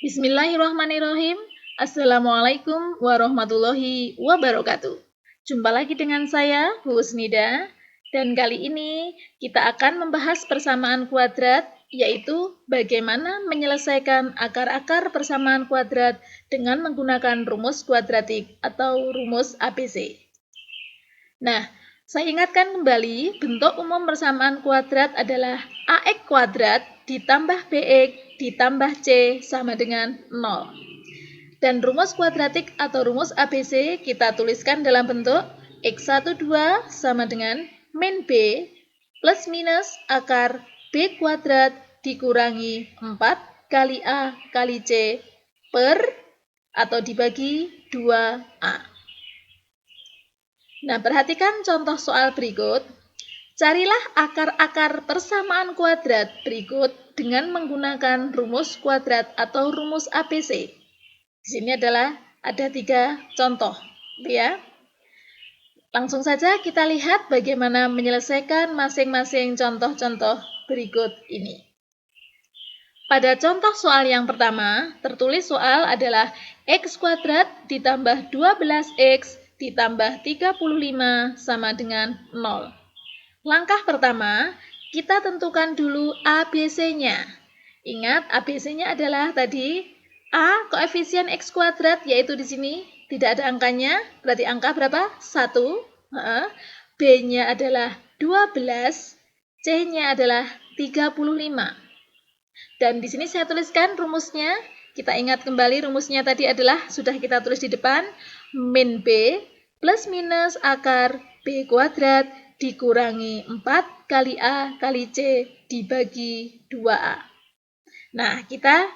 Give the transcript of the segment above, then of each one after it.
Bismillahirrahmanirrahim. Assalamualaikum warahmatullahi wabarakatuh. Jumpa lagi dengan saya, Bu Usnida, dan kali ini kita akan membahas persamaan kuadrat, yaitu bagaimana menyelesaikan akar-akar persamaan kuadrat dengan menggunakan rumus kuadratik atau rumus ABC. Nah, saya ingatkan kembali, bentuk umum persamaan kuadrat adalah AX kuadrat ditambah BX ditambah C sama dengan 0. Dan rumus kuadratik atau rumus ABC kita tuliskan dalam bentuk X12 sama dengan min B plus minus akar B kuadrat dikurangi 4 kali A kali C per atau dibagi 2A. Nah, perhatikan contoh soal berikut. Carilah akar-akar persamaan kuadrat berikut dengan menggunakan rumus kuadrat atau rumus ABC. Di sini ada 3 contoh, ya. Langsung saja kita lihat bagaimana menyelesaikan masing-masing contoh-contoh berikut ini. Pada contoh soal yang pertama, tertulis soal adalah X kuadrat ditambah 12X ditambah 35 sama dengan 0. Langkah pertama, kita tentukan dulu ABC-nya. Ingat, ABC-nya adalah tadi A koefisien X kuadrat, yaitu di sini tidak ada angkanya, berarti angka berapa? 1. B-nya adalah 12, C-nya adalah 35. Dan di sini saya tuliskan rumusnya. Kita ingat kembali rumusnya tadi adalah sudah kita tulis di depan, min B plus minus akar B kuadrat dikurangi 4 kali A kali C dibagi 2A. Nah, kita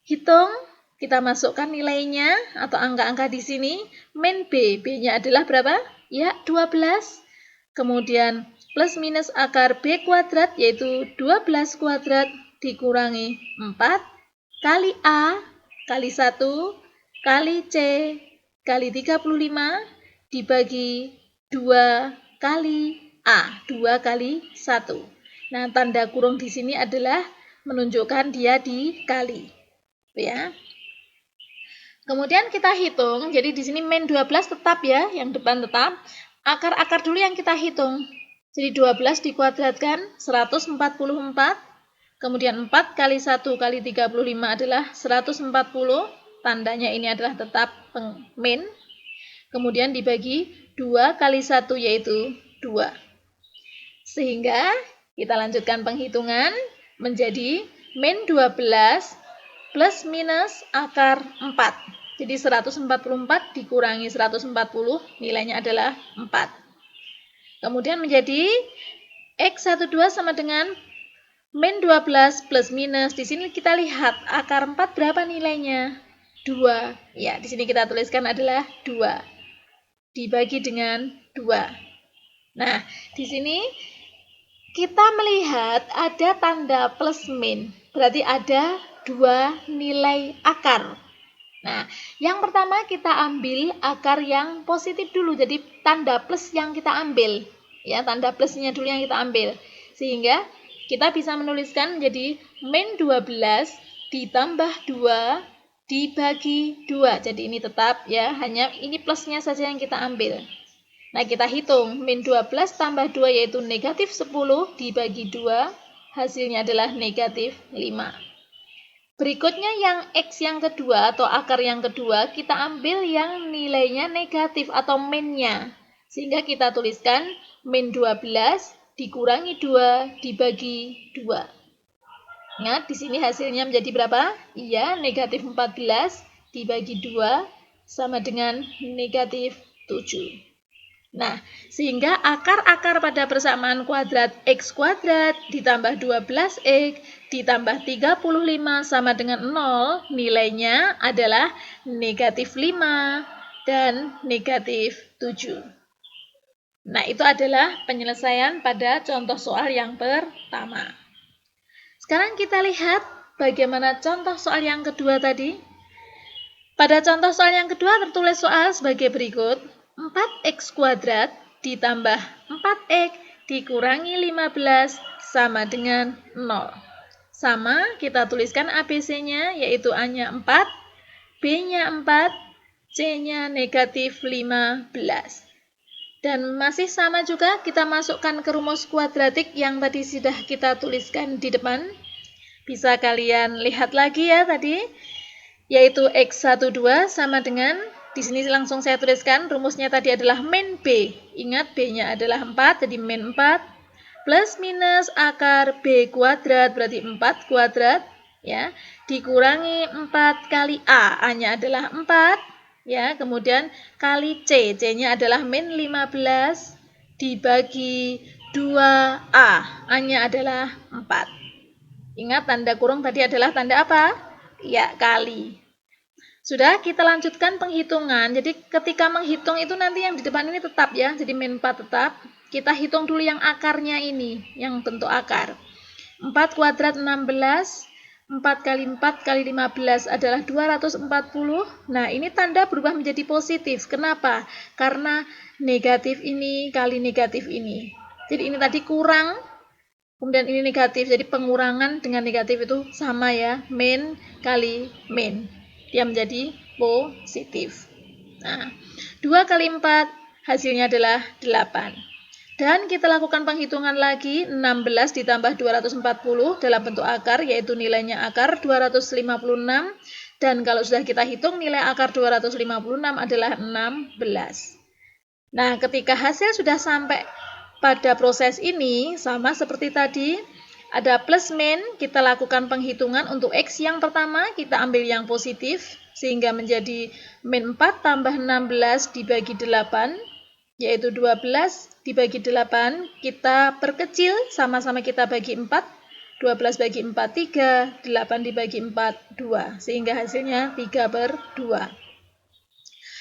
hitung, kita masukkan nilainya atau angka-angka di sini. Min B, B-nya adalah berapa? Ya, 12. Kemudian plus minus akar B kuadrat, yaitu 12 kuadrat dikurangi 4 kali A kali 1 kali C kali 35 dibagi 2 kali A, 2 kali 1. Nah, tanda kurung di sini adalah menunjukkan dia dikali. Ya. Kemudian kita hitung, jadi di sini min 12 tetap ya, yang depan tetap. Akar-akar dulu yang kita hitung. Jadi 12 dikuadratkan 144, kemudian 4 kali 1 kali 35 adalah 140, tandanya ini adalah tetap min. Kemudian dibagi 2 kali 1 yaitu 2. Sehingga kita lanjutkan penghitungan menjadi min 12 plus minus akar 4. Jadi 144 dikurangi 140 nilainya adalah 4. Kemudian menjadi X12 sama dengan min 12 plus minus. Di sini kita lihat akar 4 berapa nilainya? 2. Ya, di sini kita tuliskan adalah 2. Dibagi dengan 2. Nah, di sini kita melihat ada tanda plus min, berarti ada 2 nilai akar. Nah, yang pertama kita ambil akar yang positif dulu, jadi tanda plus yang kita ambil. Ya, tanda plusnya dulu yang kita ambil. Sehingga kita bisa menuliskan menjadi min 12 ditambah 2 dibagi 2. Jadi ini tetap ya, hanya ini plusnya saja yang kita ambil. Nah, kita hitung, min 12 tambah 2 yaitu negatif 10 dibagi 2, hasilnya adalah negatif 5. Berikutnya yang X yang kedua atau akar yang kedua, kita ambil yang nilainya negatif atau minnya. Sehingga kita tuliskan min 12 dikurangi 2 dibagi 2. Ingat, di sini hasilnya menjadi berapa? Iya, negatif 14 dibagi 2 sama dengan negatif 7. Nah, sehingga akar-akar pada persamaan kuadrat X kuadrat ditambah 12X ditambah 35 sama dengan 0, nilainya adalah negatif 5 dan negatif 7. Nah, itu adalah penyelesaian pada contoh soal yang pertama. Sekarang kita lihat bagaimana contoh soal yang kedua tadi. Pada contoh soal yang kedua tertulis soal sebagai berikut. 4x kuadrat ditambah 4x dikurangi 15 sama dengan 0. Sama, kita tuliskan ABC-nya, yaitu A-nya 4, B-nya 4, C-nya negatif 15. Dan masih sama juga, kita masukkan ke rumus kuadratik yang tadi sudah kita tuliskan di depan. Bisa kalian lihat lagi ya tadi, yaitu X12 sama dengan, di sini langsung saya tuliskan, rumusnya tadi adalah min B. Ingat, B-nya adalah 4, jadi min 4, plus minus akar B kuadrat, berarti 4 kuadrat, ya, dikurangi 4 kali A, A-nya adalah 4, ya, kemudian kali C, C-nya adalah min 15, dibagi 2A, A-nya adalah 4. Ingat, tanda kurung tadi adalah tanda apa? Ya, kali. Sudah, kita lanjutkan penghitungan. Jadi, ketika menghitung itu nanti yang di depan ini tetap ya, jadi min 4 tetap. Kita hitung dulu yang akarnya ini, yang bentuk akar. 4 kuadrat 16, 4 kali 4 kali 15 adalah 240. Nah, ini tanda berubah menjadi positif. Kenapa? Karena negatif ini kali negatif ini. Jadi, ini tadi kurang, kemudian ini negatif. Jadi, pengurangan dengan negatif itu sama ya, min kali min. Dia menjadi positif. Nah, 2 kali 4 hasilnya adalah 8. Dan kita lakukan penghitungan lagi, 16 ditambah 240 dalam bentuk akar, yaitu nilainya akar 256. Dan kalau sudah kita hitung, nilai akar 256 adalah 16. Nah, ketika hasil sudah sampai pada proses ini, sama seperti tadi, ada plus min, kita lakukan penghitungan untuk X yang pertama, kita ambil yang positif, sehingga menjadi min 4 tambah 16 dibagi 8, yaitu 12 dibagi 8, kita perkecil, sama-sama kita bagi 4, 12 bagi 4, 3, 8 dibagi 4, 2, sehingga hasilnya 3/2.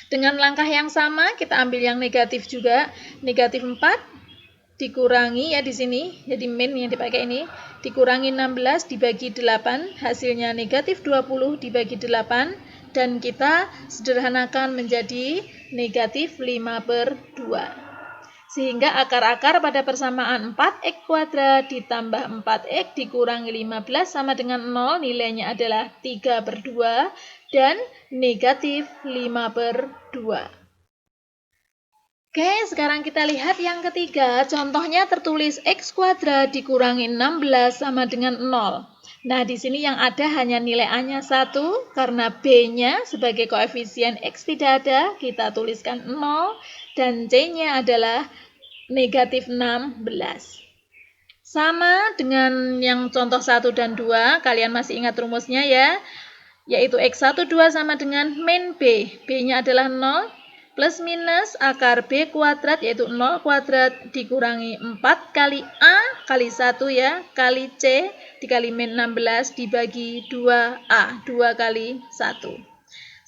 Dengan langkah yang sama, kita ambil yang negatif juga, negatif 4, dikurangi ya di sini, jadi min yang dipakai ini, dikurangi 16 dibagi 8, hasilnya negatif 20 dibagi 8, dan kita sederhanakan menjadi negatif 5/2. Sehingga akar-akar pada persamaan 4x kuadrat ditambah 4x dikurangi 15 sama dengan 0, nilainya adalah 3/2 dan negatif 5/2. Oke, sekarang kita lihat yang ketiga. Contohnya tertulis x kuadrat dikurangi 16 sama dengan 0. Nah, di sini yang ada hanya nilai A-nya 1, karena B-nya sebagai koefisien X tidak ada, kita tuliskan 0, dan C-nya adalah negatif 16. Sama dengan yang contoh 1 dan 2, kalian masih ingat rumusnya ya, yaitu X12 sama dengan min B. B-nya adalah 0, plus minus akar B kuadrat, yaitu 0 kuadrat, dikurangi 4 kali A kali 1 ya, kali C dikali min 16 dibagi 2A, 2 kali 1.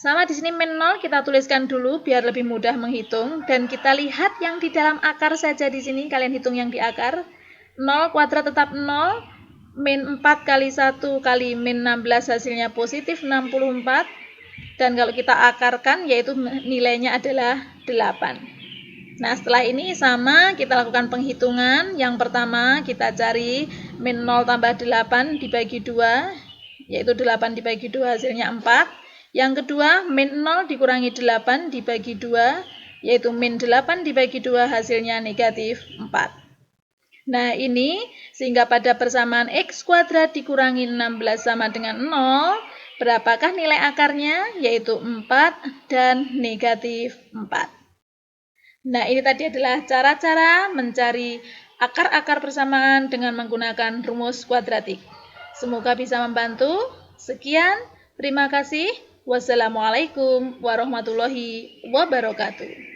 Sama di sini min 0 kita tuliskan dulu biar lebih mudah menghitung, dan kita lihat yang di dalam akar saja di sini, kalian hitung yang di akar. 0 kuadrat tetap 0, min 4 kali 1 kali min 16 hasilnya positif 64. Dan kalau kita akarkan, yaitu nilainya adalah 8. Nah, setelah ini sama, kita lakukan penghitungan. Yang pertama, kita cari min 0 tambah 8 dibagi 2, yaitu 8 dibagi 2 hasilnya 4. Yang kedua, min 0 dikurangi 8 dibagi 2, yaitu min 8 dibagi 2 hasilnya negatif 4. Nah, ini sehingga pada persamaan x kuadrat dikurangi 16 sama dengan 0, berapakah nilai akarnya? Yaitu 4 dan negatif 4. Nah, ini tadi adalah cara-cara mencari akar-akar persamaan dengan menggunakan rumus kuadratik. Semoga bisa membantu. Sekian, terima kasih. Wassalamualaikum warahmatullahi wabarakatuh.